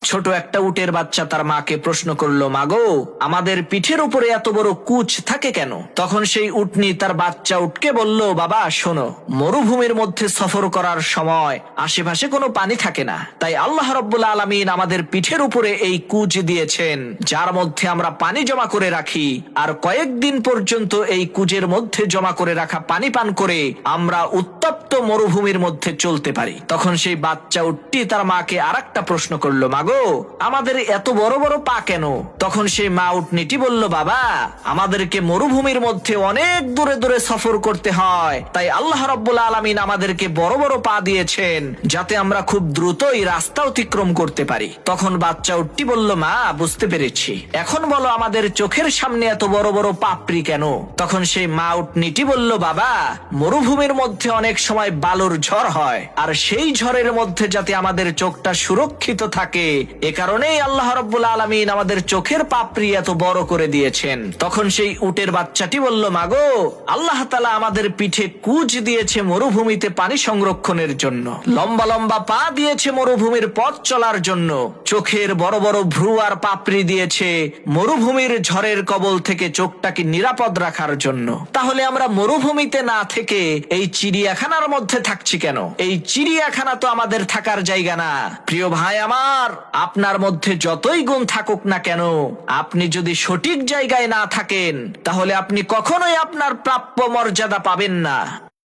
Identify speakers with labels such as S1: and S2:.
S1: ছোট একটা উটের বাচ্চা তার মাকে প্রশ্ন করলো, মাগো, আমাদের পিঠের উপরে এত বড় কুচ থাকে কেন? তখন সেই উটনি তার বাচ্চা উটকে বলল, বাবা শোনো, মরুভূমির মধ্যে সফর করার সময় আশেপাশে কোনো পানি থাকে না, তাই আল্লাহ রাব্বুল আলামিন আমাদের পিঠের উপরে এই কুচ দিয়েছেন, যার মধ্যে আমরা পানি জমা করে রাখি, আর কয়েকদিন পর্যন্ত এই কুজের মধ্যে জমা করে রাখা পানি পান করে আমরা উত্তপ্ত মরুভূমির মধ্যে চলতে পারি। তখন সেই বাচ্চা উটটি তার মাকে আরেকটা প্রশ্ন করলো, মাগো, আমাদের এত বড় বড় পা কেন? তখন সেই মা উটনিটি বলল, বাবা, আমাদেরকে মরুভূমির মধ্যে অনেক দূরে দূরে সফর করতে হয়, তাই আল্লাহ রাব্বুল আলামিন আমাদেরকে বড় বড় পা দিয়েছেন, যাতে আমরা খুব দ্রুতই রাস্তা অতিক্রম করতে পারি। তখন বাচ্চা উটটি বলল, মা, বুঝতে পেরেছি, এখন বলো আমাদের চোখের সামনে এত বড় বড় পাপড়ি কেন? তখন সেই মা উটনিটি বলল, বাবা, মরুভূমির মধ্যে অনেক সময় বালুর ঝড় হয়, আর সেই ঝড়ের মধ্যে যাতে আমাদের চোখটা সুরক্ষিত থাকে, এ কারণেই আল্লাহ রাব্বুল আলামিন আমাদের চোখের পাপড়ি এত বড় করে দিয়েছেন। তখন সেই উটের বাচ্চাটি বলল, মাগো, আল্লাহ তাআলা আমাদের পিঠে কুচ দিয়েছে মরুভূমিতে পানি সংরক্ষণের জন্য, লম্বা লম্বা পা দিয়েছে মরুভূমির পথ চলার জন্য, চোখের বড় বড় ভ্রু আর পাপড়ি দিয়েছে মরুভূমির ঝড়ের কবল থেকে চোখটাকে নিরাপদ রাখার জন্য। তাহলে আমরা মরুভূমিতে না থেকে এই চিড়িয়াখানার মধ্যে থাকছি কেন? এই চিড়িয়াখানা তো আমাদের থাকার জায়গা না। প্রিয় ভাই আমার, আপনার মধ্যে যতই গুণ থাকুক না কেন, আপনি যদি সঠিক জায়গায় না থাকেন, তাহলে আপনি কখনোই আপনার প্রাপ্য মর্যাদা পাবেন না।